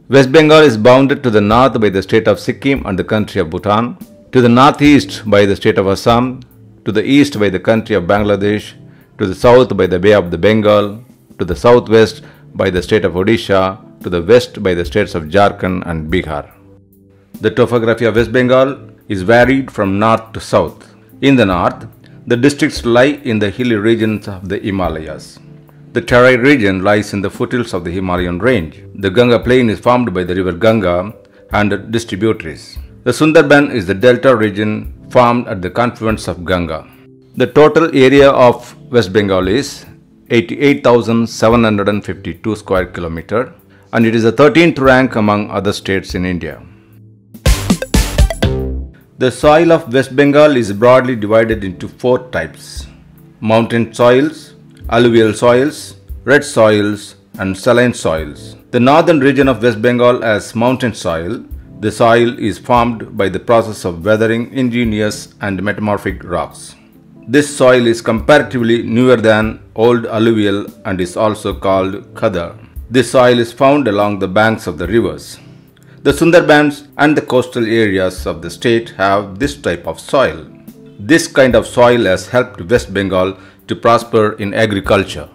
West Bengal is bounded to the north by the state of Sikkim and the country of Bhutan, to the northeast by the state of Assam, to the east by the country of Bangladesh, to the south by the Bay of the Bengal, to the southwest by the state of Odisha, to the west by the states of Jharkhand and Bihar. The topography of West Bengal is varied from north to south. In the north, the districts lie in the hilly regions of the Himalayas. The Terai region lies in the foothills of the Himalayan range. The Ganga plain is formed by the river Ganga and tributaries. The Sundarban is the delta region formed at the confluence of Ganga. The total area of West Bengal is 88,752 square kilometer, and it is the 13th rank among other states in India. The soil of West Bengal is broadly divided into four types: mountain soils, alluvial soils, red soils, and saline soils. The northern region of West Bengal has mountain soil. The soil is formed by the process of weathering igneous and metamorphic rocks. This soil is comparatively newer than old alluvial and is also called khadar. This soil is found along the banks of the rivers. The Sundarbans and the coastal areas of the state have this type of soil. This kind of soil has helped West Bengal to prosper in agriculture.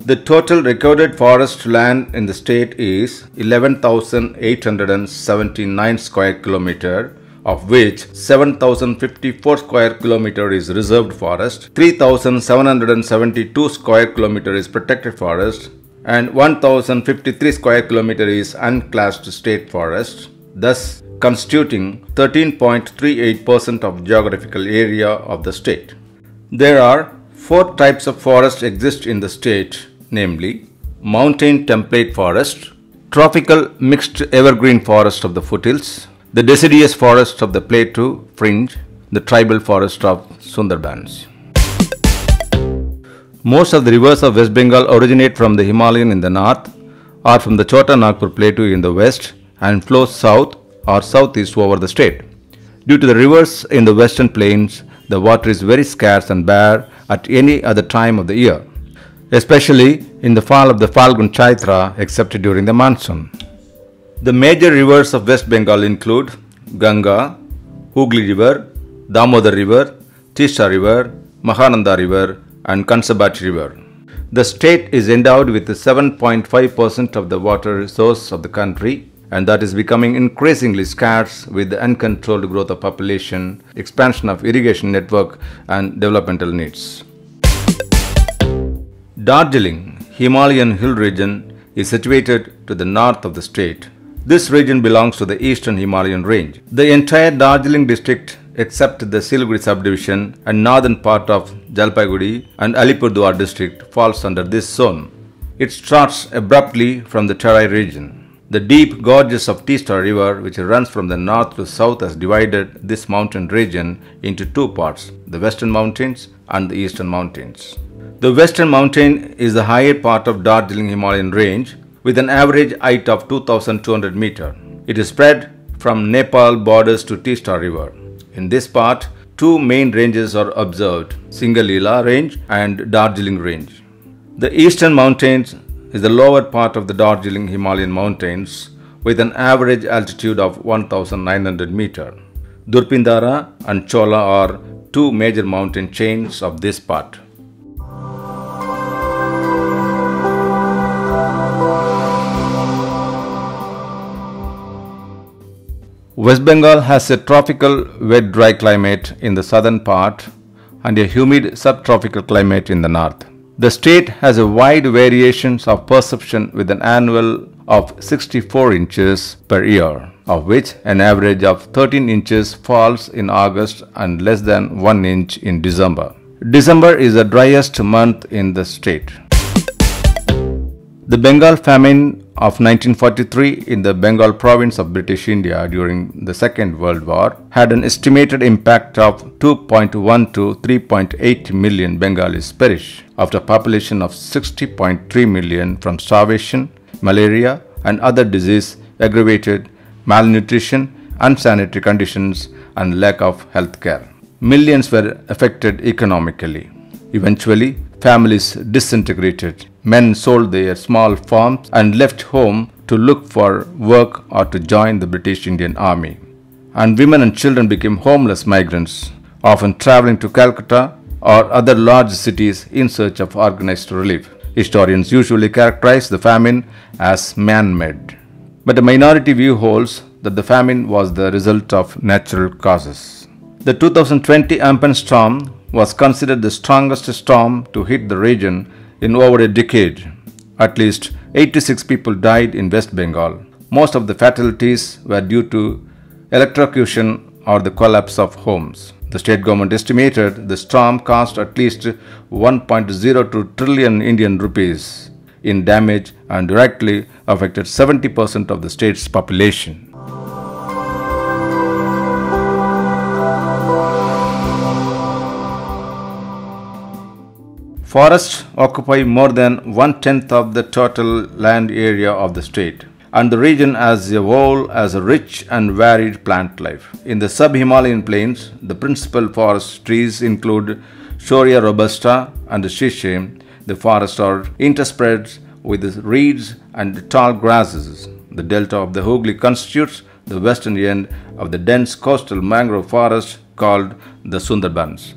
The total recorded forest land in the state is 11,879 square kilometer, of which 7,054 square kilometer is reserved forest, 3,772 square kilometer is protected forest, and 1,053 square kilometer is unclassed state forest, thus constituting 13.38% of geographical area of the state. There are four types of forest exist in the state, namely mountain template forest, tropical mixed evergreen forest of the foothills, the deciduous forest of the plateau fringe, the tribal forest of Sundarbans. Most of the rivers of West Bengal originate from the Himalayan in the north or from the Chota Nagpur plateau in the west and flow south or southeast over the state. Due to the rivers in the western plains, the water is very scarce and bare at any other time of the year, especially in the fall of the Falgun Chaitra except during the monsoon. The major rivers of West Bengal include Ganga, Hooghly River, Damodar River, Teesta River, Mahananda River, and Kansabati River. The state is endowed with 7.5% of the water resource of the country, and that is becoming increasingly scarce with the uncontrolled growth of population, expansion of irrigation network, and developmental needs. Darjeeling, Himalayan hill region, is situated to the north of the state. This region belongs to the eastern Himalayan range. The entire Darjeeling district except the Siliguri subdivision and northern part of Jalpaiguri and Alipurduar district falls under this zone. It starts abruptly from the Terai region. The deep gorges of Teesta River, which runs from the north to south, has divided this mountain region into two parts, the western mountains and the eastern mountains. The western mountain is the higher part of Darjeeling Himalayan range with an average height of 2,200 meters. It is spread from Nepal borders to Teesta River. In this part, two main ranges are observed, Singalila range and Darjeeling range. The eastern mountains is the lower part of the Darjeeling Himalayan mountains with an average altitude of 1,900 meters. Durpindara and Chola are two major mountain chains of this part. West Bengal has a tropical wet dry climate in the southern part and a humid subtropical climate in the north. The state has a wide variations of perception with an annual of 64 inches per year, of which an average of 13 inches falls in August and less than 1 inch in December. December is the driest month in the state. The Bengal famine of 1943 in the Bengal province of British India during the Second World War had an estimated impact of 2.1 to 3.8 million Bengalis perish after a population of 60.3 million from starvation, malaria and other disease, aggravated malnutrition, unsanitary conditions and lack of health care. Millions were affected economically. Eventually, families disintegrated. Men sold their small farms and left home to look for work or to join the British Indian Army. And women and children became homeless migrants, often traveling to Calcutta or other large cities in search of organized relief. Historians usually characterize the famine as man-made, but a minority view holds that the famine was the result of natural causes. The 2020 Amphan storm was considered the strongest storm to hit the region in over a decade. At least 86 people died in West Bengal. Most of the fatalities were due to electrocution or the collapse of homes. The state government estimated the storm cost at least 1.02 trillion Indian rupees in damage and directly affected 70% of the state's population. Forests occupy more than 1/10 of the total land area of the state, and the region as a whole has a rich and varied plant life. In the sub-Himalayan plains, the principal forest trees include Shorea robusta and shishe. The forests are interspread with reeds and tall grasses. The delta of the Hooghly constitutes the western end of the dense coastal mangrove forest called the Sundarbans.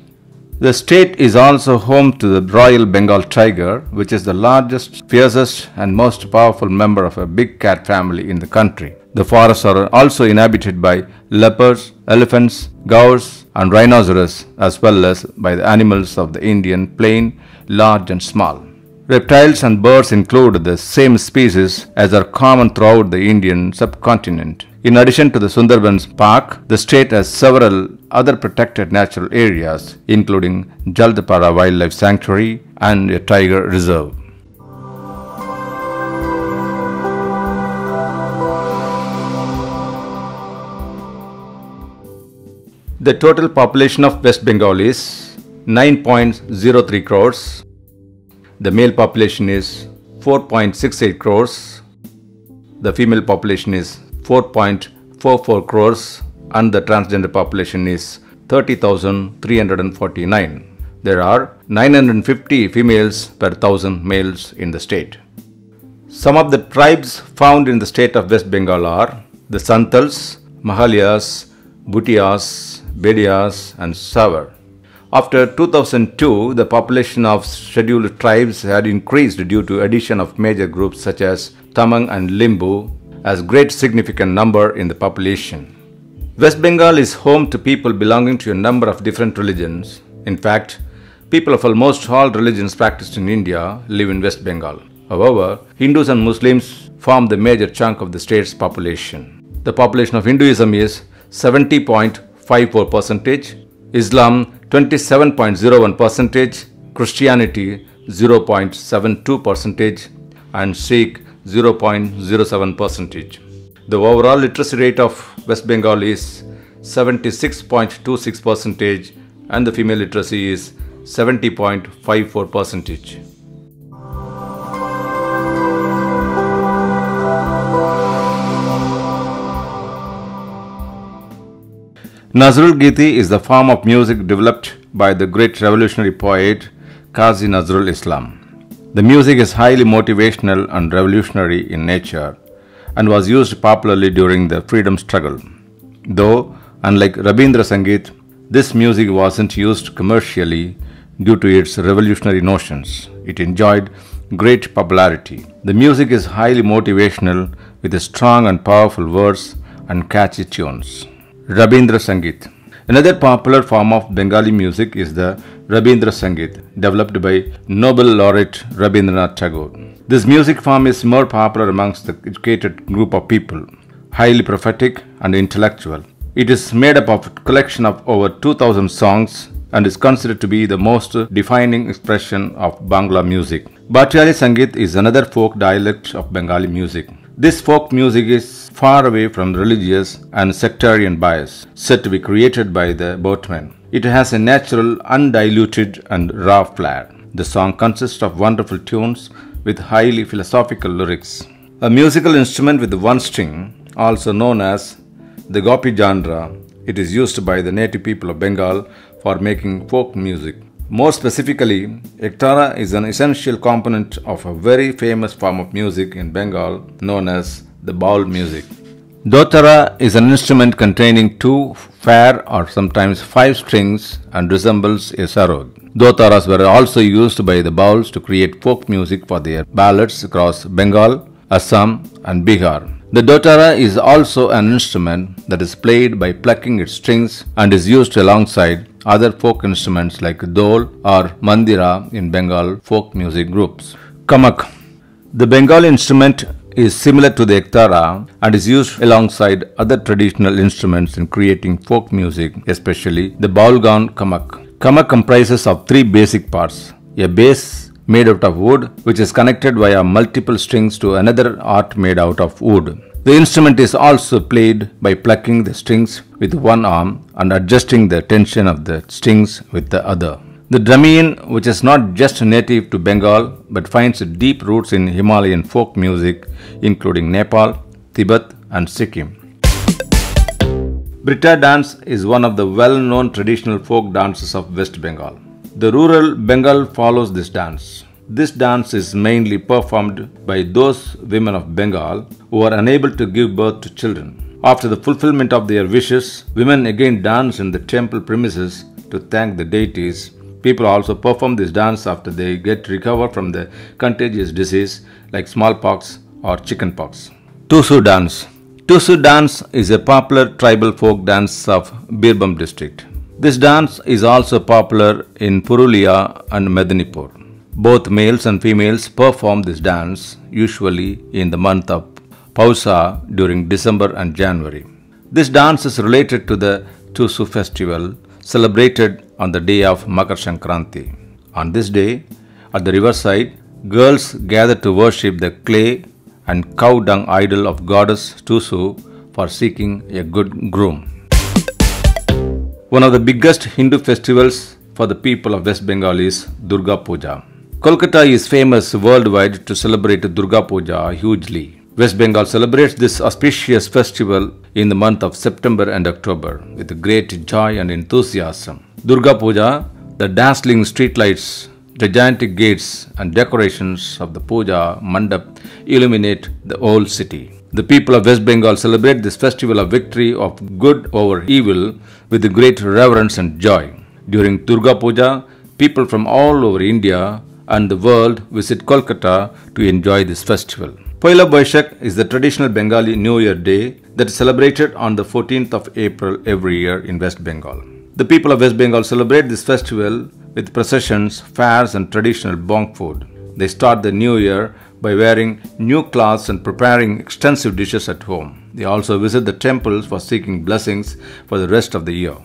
The state is also home to the Royal Bengal tiger, which is the largest, fiercest and most powerful member of a big cat family in the country. The forests are also inhabited by leopards, elephants, gaurs and rhinoceros, as well as by the animals of the Indian plain, large and small. Reptiles and birds include the same species as are common throughout the Indian subcontinent. In addition to the Sundarbans Park, the state has several other protected natural areas, including Jaldapara Wildlife Sanctuary and a tiger reserve. The total population of West Bengal is 9.03 crores. The male population is 4.68 crores. The female population is 4.44 crores and the transgender population is 30,349. There are 950 females per 1,000 males in the state. Some of the tribes found in the state of West Bengal are the Santals, Mahalyas, Bhutias, Bedias and Savar. After 2002, the population of scheduled tribes had increased due to addition of major groups such as Tamang and Limbu as great significant number in the population. West Bengal is home to people belonging to a number of different religions. In fact, people of almost all religions practiced in India live in West Bengal. However, Hindus and Muslims form the major chunk of the state's population. The population of Hinduism is 70.54%, Islam 27.01%, Christianity 0.72% and Sikh 0.07%. The overall literacy rate of West Bengal is 76.26% and the female literacy is 70.54%. Nazrul Giti is the form of music developed by the great revolutionary poet Qazi Nazrul Islam. The music is highly motivational and revolutionary in nature and was used popularly during the freedom struggle. Though, unlike Rabindra Sangeet, this music wasn't used commercially due to its revolutionary notions. It enjoyed great popularity. The music is highly motivational with strong and powerful words and catchy tunes. Rabindra Sangeet. Another popular form of Bengali music is the Rabindra Sangeet, developed by Nobel laureate Rabindranath Tagore. This music form is more popular amongst the educated group of people, highly prophetic and intellectual. It is made up of a collection of over 2,000 songs and is considered to be the most defining expression of Bangla music. Batiali Sangeet is another folk dialect of Bengali music. This folk music is far away from religious and sectarian bias, said to be created by the boatmen. It has a natural, undiluted and raw flair. The song consists of wonderful tunes with highly philosophical lyrics. A musical instrument with one string, also known as the Gopi genre, it is used by the native people of Bengal for making folk music. More specifically, ektara is an essential component of a very famous form of music in Bengal known as the baul music. Dotara is an instrument containing two fair or sometimes five strings and resembles a sarod. Dotaras were also used by the Bauls to create folk music for their ballads across Bengal, Assam and Bihar. The dotara is also an instrument that is played by plucking its strings and is used alongside other folk instruments like dol or mandira in Bengal folk music groups. Kamak. The Bengali instrument is similar to the ektara and is used alongside other traditional instruments in creating folk music, especially the Baulgan kamak. Kamak comprises of three basic parts: a bass made out of wood, which is connected via multiple strings to another art made out of wood. The instrument is also played by plucking the strings with one arm and adjusting the tension of the strings with the other. The drumian, which is not just native to Bengal but finds deep roots in Himalayan folk music, including Nepal, Tibet, and Sikkim. Brita dance is one of the well-known traditional folk dances of West Bengal. The rural Bengal follows this dance. This dance is mainly performed by those women of Bengal who are unable to give birth to children. After the fulfillment of their wishes, women again dance in the temple premises to thank the deities. People also perform this dance after they get recovered from the contagious disease like smallpox or chickenpox. Tusu dance. Tusu dance is a popular tribal folk dance of Birbhum district. This dance is also popular in Purulia and Medinipur. Both males and females perform this dance usually in the month of Pausa during December and January. This dance is related to the Tusu festival celebrated on the day of Makar Sankranti. On this day, at the riverside, girls gather to worship the clay and cow dung idol of goddess Tusu for seeking a good groom. One of the biggest Hindu festivals for the people of West Bengal is Durga Puja. Kolkata is famous worldwide to celebrate Durga Puja hugely. West Bengal celebrates this auspicious festival in the month of September and October with great joy and enthusiasm. Durga Puja, the dazzling streetlights, gigantic gates and decorations of the Puja Mandap illuminate the whole city. The people of West Bengal celebrate this festival of victory of good over evil with great reverence and joy. During Durga Puja, people from all over India and the world visit Kolkata to enjoy this festival. Poila Boishakh is the traditional Bengali New Year day that is celebrated on the 14th of April every year in West Bengal. The people of West Bengal celebrate this festival with processions, fairs and traditional bong food. They start the new year by wearing new clothes and preparing extensive dishes at home. They also visit the temples for seeking blessings for the rest of the year.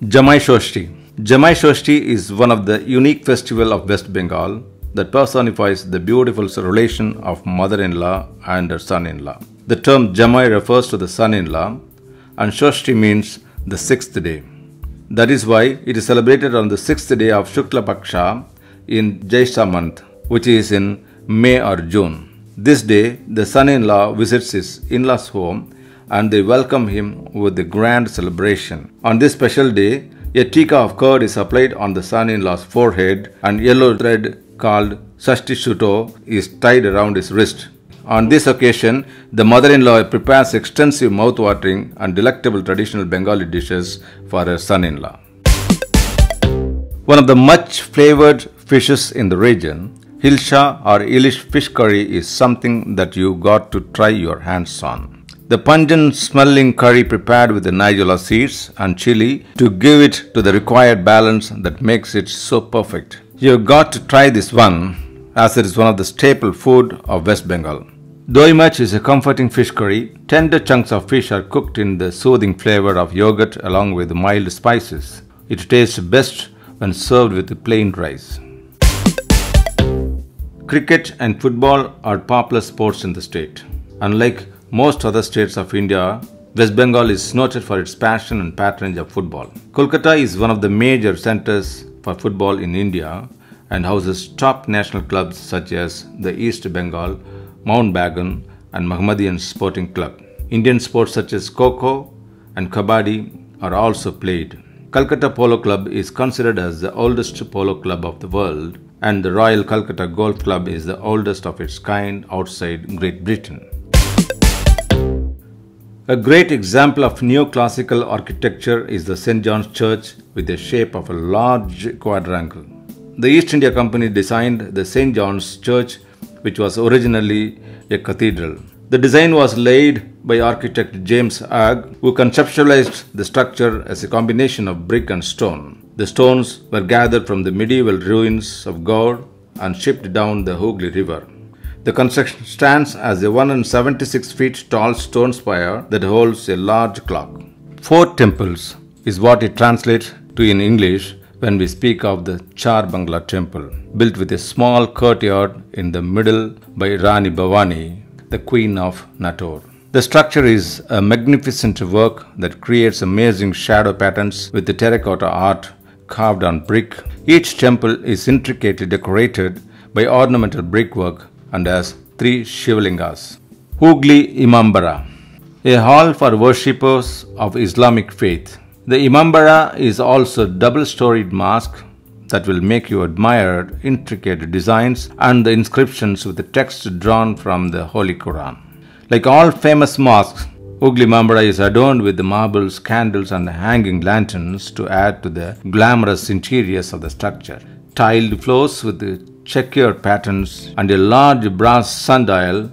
Jamai Shoshti. Jamai Shoshti is one of the unique festivals of West Bengal that personifies the beautiful relation of mother-in-law and her son-in-law. The term Jamai refers to the son-in-law and Shoshti means the sixth day. That is why it is celebrated on the sixth day of Shukla Paksha in Jaisha month, which is in May or June. This day, the son-in-law visits his in-laws' home and they welcome him with a grand celebration. On this special day, a tika of curd is applied on the son-in-law's forehead and yellow thread called Sashti Shuto is tied around his wrist. On this occasion, the mother-in-law prepares extensive mouth-watering and delectable traditional Bengali dishes for her son-in-law. One of the much flavored fishes in the region, Hilsha or Ilish fish curry is something that you got to try your hands on. The pungent smelling curry prepared with the nigella seeds and chili to give it to the required balance that makes it so perfect. You got to try this one as it is one of the staple food of West Bengal. Doi Mach is a comforting fish curry. Tender chunks of fish are cooked in the soothing flavor of yogurt along with mild spices. It tastes best when served with plain rice. Cricket and football are popular sports in the state. Unlike most other states of India, West Bengal is noted for its passion and patronage of football. Kolkata is one of the major centers for football in India and houses top national clubs such as the East Bengal, Mountbatten and Mohammedan Sporting Club. Indian sports such as Kho-Kho and Kabaddi are also played. Calcutta Polo Club is considered as the oldest polo club of the world, and the Royal Calcutta Golf Club is the oldest of its kind outside Great Britain. A great example of neoclassical architecture is the St. John's Church with the shape of a large quadrangle. The East India Company designed the St. John's Church, which was originally a cathedral. The design was laid by architect James Agg, who conceptualized the structure as a combination of brick and stone. The stones were gathered from the medieval ruins of Gaur and shipped down the Hooghly River. The construction stands as a 176 feet tall stone spire that holds a large clock. 4 temples is what it translates to in English when we speak of the Char Bangla temple, built with a small courtyard in the middle by Rani Bhavani, the Queen of Natore. The structure is a magnificent work that creates amazing shadow patterns with the terracotta art carved on brick. Each temple is intricately decorated by ornamental brickwork and has 3 Shivlingas. Hooghly Imambara, a hall for worshippers of Islamic faith. The Imambara is also a double-storied mosque that will make you admire intricate designs and the inscriptions with the text drawn from the Holy Quran. Like all famous mosques, Hooghly Imambara is adorned with the marbles, candles and hanging lanterns to add to the glamorous interiors of the structure. Tiled floors with the checkered patterns and a large brass sundial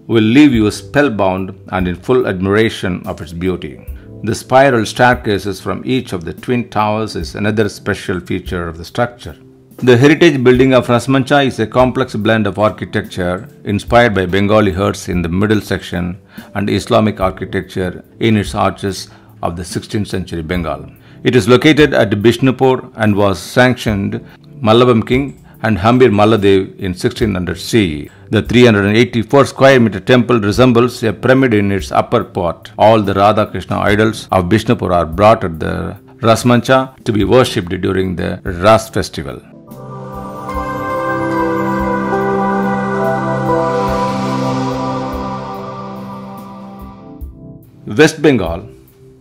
will leave you spellbound and in full admiration of its beauty. The spiral staircases from each of the twin towers is another special feature of the structure. The heritage building of Rasmancha is a complex blend of architecture inspired by Bengali huts in the middle section and Islamic architecture in its arches of the 16th century Bengal. It is located at Bishnupur and was sanctioned Mallabham king and Hambir Malladev in 1600 CE. The 384 square meter temple resembles a pyramid in its upper part. All the Radha Krishna idols of Bishnupur are brought at the Rasmancha to be worshipped during the Ras festival. West Bengal,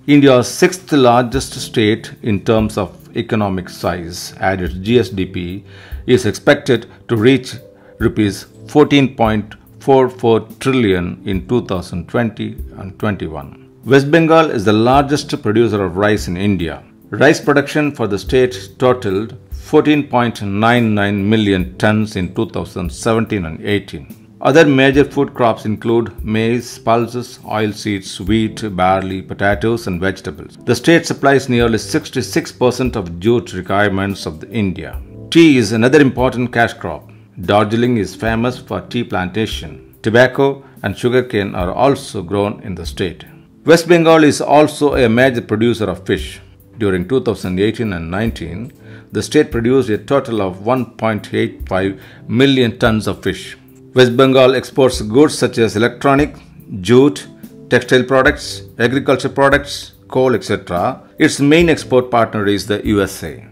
India's 6th largest state in terms of economic size, at its GSDP, is expected to reach rupees 14.44 trillion in 2020 and 21. West Bengal is the largest producer of rice in India. Rice production for the state totaled 14.99 million tons in 2017 and 18. Other major food crops include maize, pulses, oilseeds, wheat, barley, potatoes, and vegetables. The state supplies nearly 66% of jute requirements of India. Tea is another important cash crop. Darjeeling is famous for tea plantation. Tobacco and sugarcane are also grown in the state. West Bengal is also a major producer of fish. During 2018 and 19, the state produced a total of 1.85 million tons of fish. West Bengal exports goods such as electronic, jute, textile products, agriculture products, coal, etc. Its main export partner is the USA.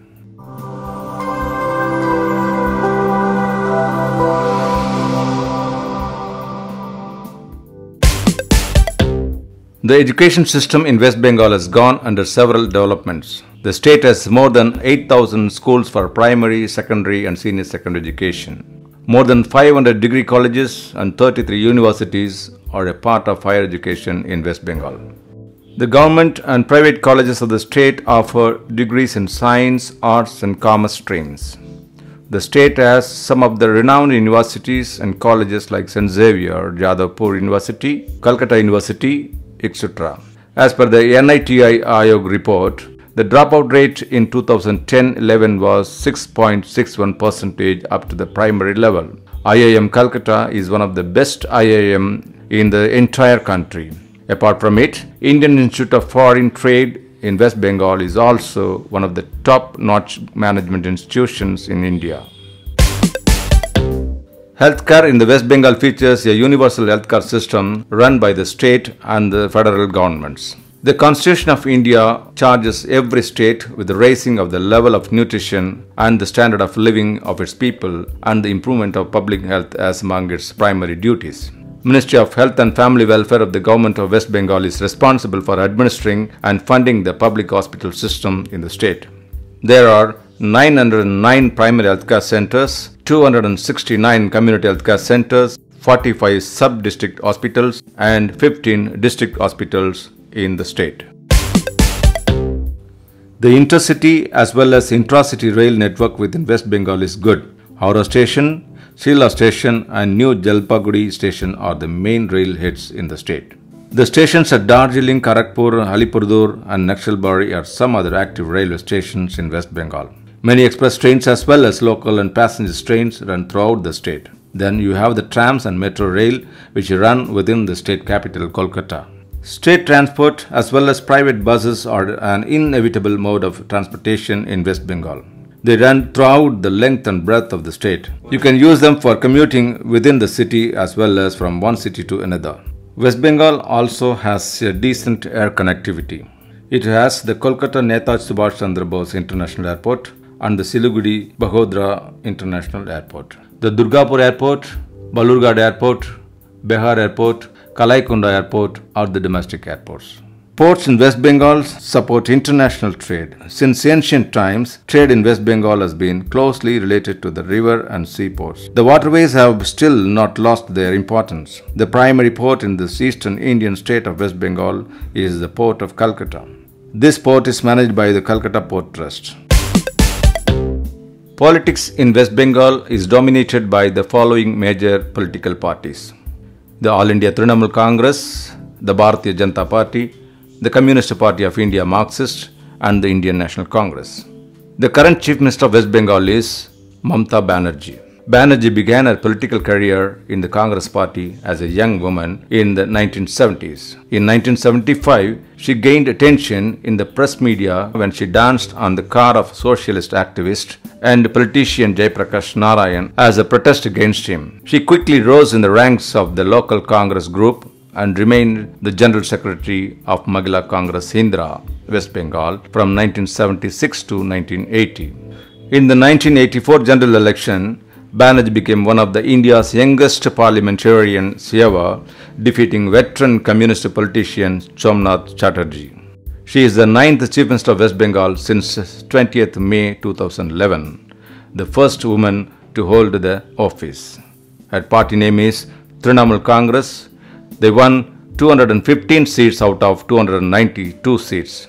The education system in West Bengal has gone under several developments. The state has more than 8,000 schools for primary, secondary and senior secondary education. More than 500 degree colleges and 33 universities are a part of higher education in West Bengal. The government and private colleges of the state offer degrees in science, arts and commerce streams. The state has some of the renowned universities and colleges like St. Xavier, Jadavpur University, Calcutta University, etc. As per the NITI Aayog report, the dropout rate in 2010-11 was 6.61% up to the primary level. IIM Calcutta is one of the best IIM in the entire country. Apart from it, Indian Institute of Foreign Trade in West Bengal is also one of the top-notch management institutions in India. Healthcare in the West Bengal features a universal healthcare system run by the state and the federal governments. The Constitution of India charges every state with the raising of the level of nutrition and the standard of living of its people and the improvement of public health as among its primary duties. Ministry of Health and Family Welfare of the Government of West Bengal is responsible for administering and funding the public hospital system in the state. There are 909 primary healthcare centers, 269 community healthcare centers, 45 sub-district hospitals and 15 district hospitals in the state. The intercity as well as intracity rail network within West Bengal is good. Howrah Station, Shilla Station and New Jalpaiguri Station are the main rail heads in the state. The stations at Darjeeling, Kharagpur, Alipurduar and Naxalbari are some other active railway stations in West Bengal. Many express trains as well as local and passenger trains run throughout the state. Then you have the trams and metro rail which run within the state capital Kolkata. State transport as well as private buses are an inevitable mode of transportation in West Bengal. They run throughout the length and breadth of the state. You can use them for commuting within the city as well as from one city to another. West Bengal also has a decent air connectivity. It has the Kolkata Netaji Subhash Chandra Bose International Airport and the Siliguri Bagodara International Airport. The Durgapur Airport, Balurghat Airport, Behar Airport, Kalaikunda Airport are the domestic airports. Ports in West Bengal support international trade. Since ancient times, trade in West Bengal has been closely related to the river and seaports. The waterways have still not lost their importance. The primary port in the eastern Indian state of West Bengal is the port of Calcutta. This port is managed by the Calcutta Port Trust. Politics in West Bengal is dominated by the following major political parties: the All India Trinamool Congress, the Bharatiya Janata Party, the Communist Party of India Marxist and the Indian National Congress. The current Chief Minister of West Bengal is Mamata Banerjee. Banerjee began her political career in the Congress Party as a young woman in the 1970s. In 1975, she gained attention in the press media when she danced on the car of socialist activist and politician Jayaprakash Narayan as a protest against him. She quickly rose in the ranks of the local Congress group and remained the General Secretary of Mahila Congress Hindra, West Bengal from 1976 to 1980. In the 1984 general election, Banerjee became one of the India's youngest parliamentarians ever, defeating veteran communist politician Somnath Chatterjee. She is the 9th Chief Minister of West Bengal since 20th May 2011, the first woman to hold the office. Her party name is Trinamool Congress. They won 215 seats out of 292 seats.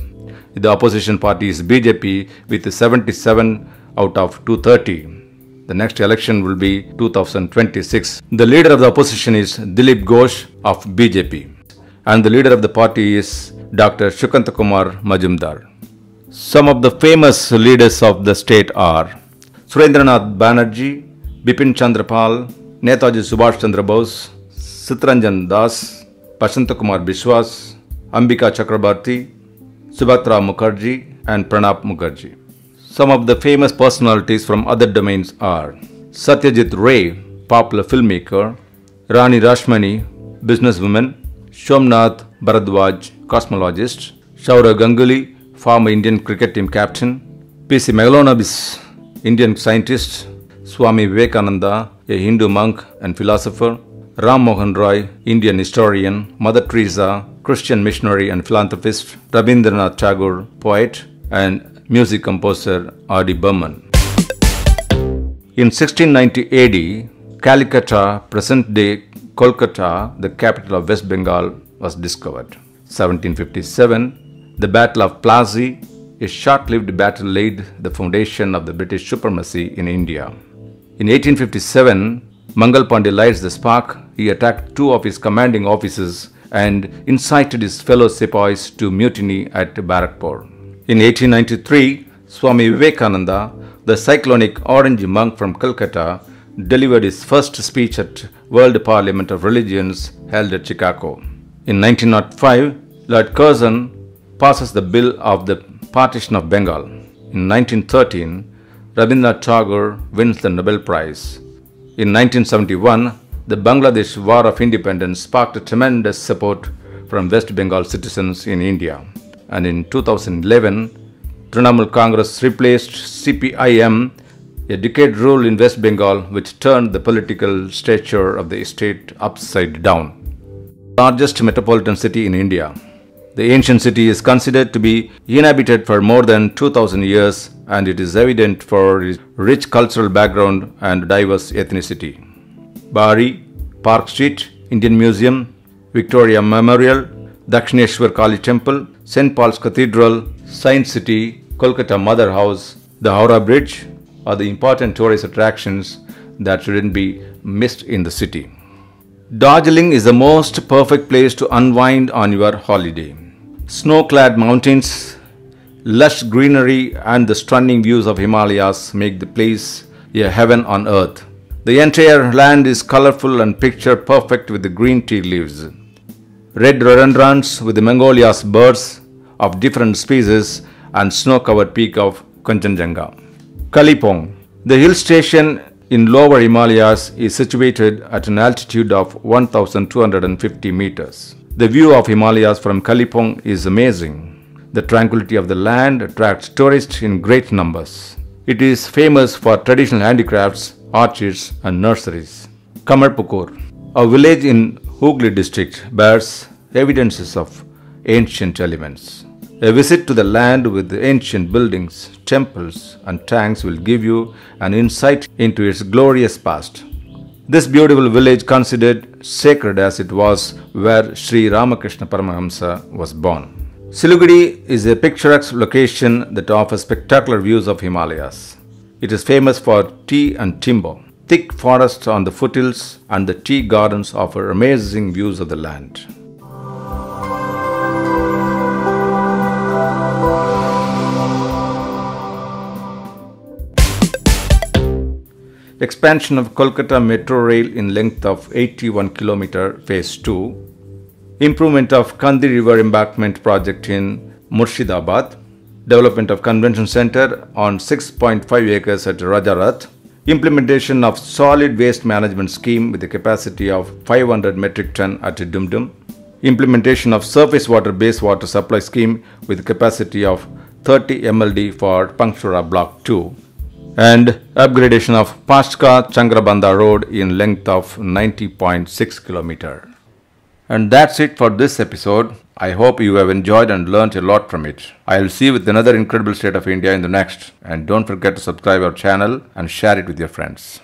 The opposition party is BJP with 77 out of 230. The next election will be 2026. The leader of the opposition is Dilip Ghosh of BJP and the leader of the party is Dr. Shukanta Kumar Majumdar. Some of the famous leaders of the state are Surendranath Banerjee, Bipin Chandrapal, Netaji Subhash Chandra Bose, Sitranjan Das, Bashanta Kumar Biswas, Ambika Chakrabarti, Subhatra Mukherjee and Pranab Mukherjee. Some of the famous personalities from other domains are Satyajit Ray, popular filmmaker, Rani Rashmani, businesswoman, Somnath Bharadwaj, cosmologist, Shaurav Ganguly, former Indian cricket team captain, P.C. Mahalanobis, Indian scientist, Swami Vivekananda, a Hindu monk and philosopher, Ram Mohan Roy, Indian historian, Mother Teresa, Christian missionary and philanthropist, Rabindranath Tagore, poet, and music composer R.D. Burman. In 1690 AD, Calcutta, present-day Kolkata, the capital of West Bengal, was discovered. 1757, the Battle of Plassey, a short-lived battle, laid the foundation of the British supremacy in India. In 1857, Mangal Pandey lights the spark. He attacked two of his commanding officers and incited his fellow sepoys to mutiny at Barakpur. In 1893, Swami Vivekananda, the cyclonic orange monk from Calcutta, delivered his first speech at World Parliament of Religions held at Chicago. In 1905, Lord Curzon passes the bill of the partition of Bengal. In 1913, Rabindranath Tagore wins the Nobel Prize. In 1971, the Bangladesh War of Independence sparked tremendous support from West Bengal citizens in India. And in 2011, Trinamool Congress replaced CPIM A decade ruled in West Bengal which turned the political stature of the state upside down. Largest metropolitan city in India. The ancient city is considered to be inhabited for more than 2000 years, and it is evident for its rich cultural background and diverse ethnicity. Bari, Park Street, Indian Museum, Victoria Memorial, Dakshineshwar Kali Temple, St. Paul's Cathedral, Science City, Kolkata Mother House, the Howrah Bridge are the important tourist attractions that shouldn't be missed in the city. Darjeeling is the most perfect place to unwind on your holiday. Snow-clad mountains, lush greenery and the stunning views of Himalayas make the place a heaven on earth. The entire land is colorful and picture perfect with the green tea leaves. Red rhododendrons with the Mongolia's birds of different species and snow-covered peak of Kanchenjunga. Kalipong. The hill station in lower Himalayas is situated at an altitude of 1250 meters. The view of Himalayas from Kalipong is amazing. The tranquility of the land attracts tourists in great numbers. It is famous for traditional handicrafts, orchards and nurseries. Kamarpukur, a village in Hooghly district, bears evidences of ancient elements. A visit to the land with the ancient buildings, temples and tanks will give you an insight into its glorious past. This beautiful village considered sacred as it was where Sri Ramakrishna Paramahamsa was born. Siliguri is a picturesque location that offers spectacular views of Himalayas. It is famous for tea and timber. Thick forests on the foothills and the tea gardens offer amazing views of the land. Expansion of Kolkata Metro Rail in length of 81 km Phase 2. Improvement of Kandi River Embankment Project in Murshidabad. Development of Convention Center on 6.5 acres at Rajarat. Implementation of Solid Waste Management Scheme with a capacity of 500 metric ton at Dumdum. Implementation of Surface Water Base Water Supply Scheme with a capacity of 30 MLD for Pankshura Block 2. And upgradation of Pashka Changrabanda Road in length of 90.6 km. And that's it for this episode. I hope you have enjoyed and learnt a lot from it. I will see you with another incredible state of India in the next. And don't forget to subscribe our channel and share it with your friends.